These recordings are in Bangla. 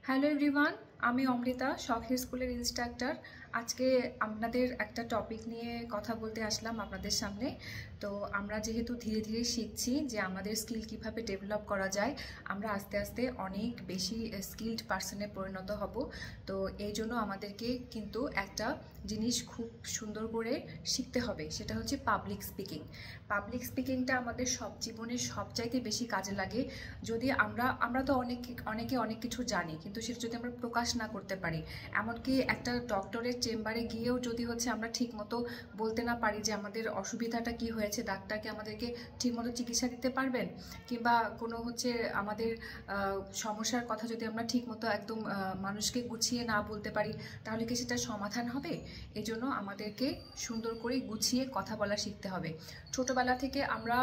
হ্যালো এভরিওয়ান, আমি অমৃতা, শখের স্কুলের ইনস্ট্রাক্টর। আজকে আপনাদের একটা টপিক নিয়ে কথা বলতে আসলাম আপনাদের সামনে। তো আমরা যেহেতু ধীরে ধীরে শিখছি যে আমাদের স্কিল কিভাবে ডেভেলপ করা যায়, আমরা আস্তে আস্তে অনেক বেশি স্কিলড পার্সনে পরিণত হব। তো এই জন্য আমাদেরকে কিন্তু একটা জিনিস খুব সুন্দর করে শিখতে হবে, সেটা হচ্ছে পাবলিক স্পিকিং। পাবলিক স্পিকিংটা আমাদের সব জীবনের সবচাইতে বেশি কাজে লাগে। যদি আমরা তো অনেকে অনেক কিছু জানি, কিন্তু সেটা যদি আমরা প্রকাশ না করতে পারি, এমনকি একটা ডক্টরের চেম্বারে গিয়েও যদি আমরা ঠিকমতো বলতে না পারি যে আমাদের অসুবিধাটা কি হয়েছে, ডাক্তারকে আমাদেরকে ঠিকমতো চিকিৎসা দিতে পারবেন, কিংবা কোনো আমাদের সমস্যার কথা যদি আমরা ঠিকমতো একদম মানুষকে গুছিয়ে না বলতে পারি, তাহলে কি সেটা সমাধান হবে? এই জন্য আমাদেরকে সুন্দর করে গুছিয়ে কথা বলা শিখতে হবে। ছোটবেলা থেকে আমরা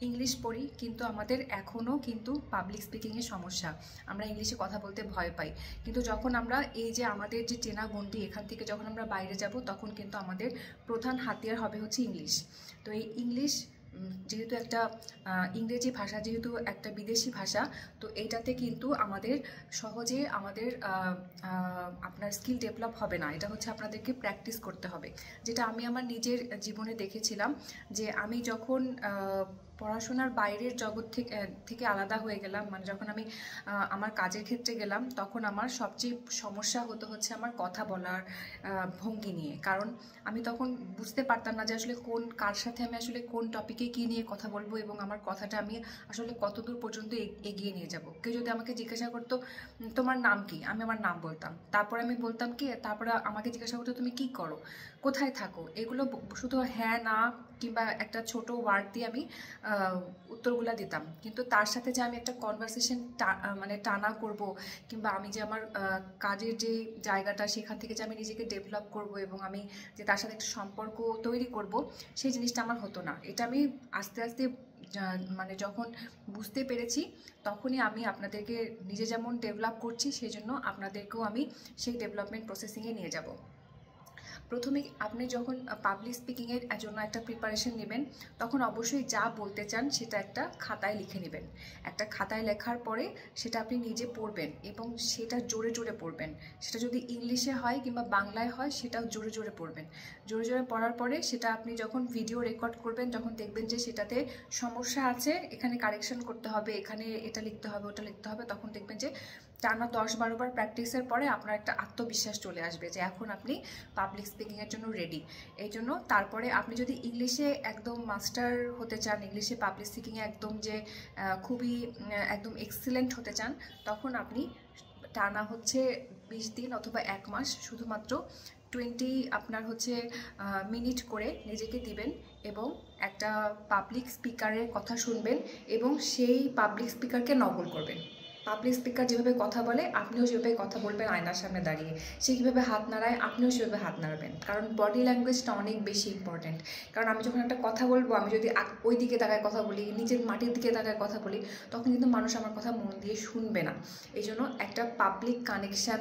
ইংলিশ পড়ি, কিন্তু আমাদের এখনও কিন্তু পাবলিক স্পিকিংয়ের সমস্যা। আমরা ইংলিশে কথা বলতে ভয় পাই, কিন্তু যখন আমরা এই যে আমাদের যে চেনা গণ্ডি, এখান থেকে যখন আমরা বাইরে যাব, তখন কিন্তু আমাদের প্রধান হাতিয়ার হবে হচ্ছে ইংলিশ। তো এই ইংলিশ যেহেতু একটা ইংরেজি ভাষা, যেহেতু একটা বিদেশি ভাষা, তো এইটাতে কিন্তু আমাদের সহজে আপনার স্কিল ডেভেলপ হবে না। এটা হচ্ছে আপনাদেরকে প্র্যাকটিস করতে হবে, যেটা আমি আমার নিজের জীবনে দেখেছিলাম। যে আমি যখন পড়াশোনার বাইরের জগৎ থেকে আলাদা হয়ে গেলাম, মানে যখন আমি আমার কাজের ক্ষেত্রে গেলাম, তখন আমার সবচেয়ে সমস্যা হচ্ছে আমার কথা বলার ভঙ্গি নিয়ে। কারণ আমি তখন বুঝতে পারতাম না যে আসলে কার সাথে আমি আসলে কোন টপিকে কী নিয়ে কথা বলবো, এবং আমার কথাটা আমি আসলে কতদূর পর্যন্ত এগিয়ে নিয়ে যাব। কেউ যদি আমাকে জিজ্ঞাসা করতো তোমার নাম কি, আমি আমার নাম বলতাম, তারপরে আমি বলতাম কি, তারপরে আমাকে জিজ্ঞাসা করতো তুমি কি করো, কোথায় থাকো, এগুলো শুধু হ্যাঁ না কিংবা একটা ছোট ওয়ার্ড দিয়ে আমি উত্তরগুলো দিতাম। কিন্তু তার সাথে যে আমি একটা কনভারসেশন টানা করব, কিংবা আমি যে আমার কাজের যে জায়গাটা, সেখান থেকে যে আমি নিজেকে ডেভেলপ করব এবং আমি যে তার সাথে একটা সম্পর্ক তৈরি করব, সেই জিনিসটা আমার হতো না। এটা আমি আস্তে আস্তে যখন বুঝতে পেরেছি, তখনই আমি আপনাদেরকে নিজে যেমন ডেভেলপ করছি, সেই জন্য আপনাদেরকেও আমি সেই ডেভেলপমেন্ট প্রসেসিংয়ে নিয়ে যাব। প্রথমে আপনি যখন পাবলিক স্পিকিংয়ের জন্য একটা প্রিপারেশন নেবেন, তখন অবশ্যই যা বলতে চান সেটা একটা খাতায় লিখে নেবেন। একটা খাতায় লেখার পরে সেটা আপনি নিজে পড়বেন, এবং সেটা জোরে জোরে পড়বেন। সেটা যদি ইংলিশে হয় কিংবা বাংলায় হয়, সেটাও জোরে জোরে পড়বেন। জোরে জোরে পড়ার পরে সেটা আপনি যখন ভিডিও রেকর্ড করবেন, যখন দেখবেন যে সেটাতে সমস্যা আছে, এখানে কারেকশন করতে হবে, এখানে এটা লিখতে হবে, ওটা লিখতে হবে, তখন দেখবেন যে টানা 10-12 বার প্র্যাকটিসের পরে আপনার একটা আত্মবিশ্বাস চলে আসবে যে এখন আপনি পাবলিক স্পিকিংয়ের জন্য রেডি। এই জন্য তারপরে আপনি যদি ইংলিশে একদম মাস্টার হতে চান, ইংলিশে পাবলিক স্পিকিংয়ে একদম যে খুবই একদম এক্সিলেন্ট হতে চান, তখন আপনি টানা 20 দিন অথবা 1 মাস শুধুমাত্র 20 আপনার মিনিট করে নিজেকে দিবেন, এবং একটা পাবলিক স্পিকারের কথা শুনবেন, এবং সেই পাবলিক স্পিকারকে নকল করবেন। পাবলিক স্পিকার যেভাবে কথা বলে, আপনিও যেভাবে কথা বলবেন আয়নার সামনে দাঁড়িয়ে। সে কীভাবে হাত নাড়ায়, আপনিও সেভাবে হাত নাড়াবেন। কারণ বডি ল্যাঙ্গুয়েজটা অনেক বেশি ইম্পর্ট্যান্ট। কারণ আমি যখন একটা কথা বলবো, আমি যদি ওই দিকে তাকায় কথা বলি, নিচের মাটির দিকে তাকায় কথা বলি, তখন কিন্তু মানুষ আমার কথা মন দিয়ে শুনবে না। এই জন্য একটা পাবলিক কানেকশান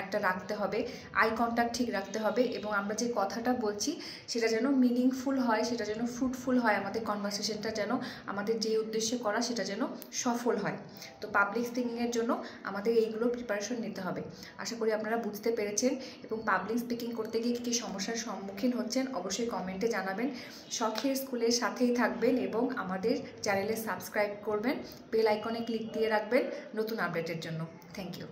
একটা রাখতে হবে, আই কন্ট্যাক্ট ঠিক রাখতে হবে, এবং আমরা যে কথাটা বলছি সেটা যেন মিনিংফুল হয়, সেটা যেন ফ্রুটফুল হয়, আমাদের কনভারসেশনটা যেন আমাদের যে উদ্দেশ্যে করা সেটা যেন সফল হয়। তো পাবলিক স্পিকিংয়ের জন্য আমাদের এইগুলো প্রিপারেশন নিতে হবে। আশা করি আপনারা বুঝতে পেরেছেন, এবং পাবলিক স্পিকিং করতে গিয়ে কী কী সমস্যার সম্মুখীন হচ্ছেন অবশ্যই কমেন্টে জানাবেন। শখের স্কুলের সাথেই থাকবেন, এবং আমাদের চ্যানেলে সাবস্ক্রাইব করবেন, বেল আইকনে ক্লিক দিয়ে রাখবেন নতুন আপডেটের জন্য। Thank you.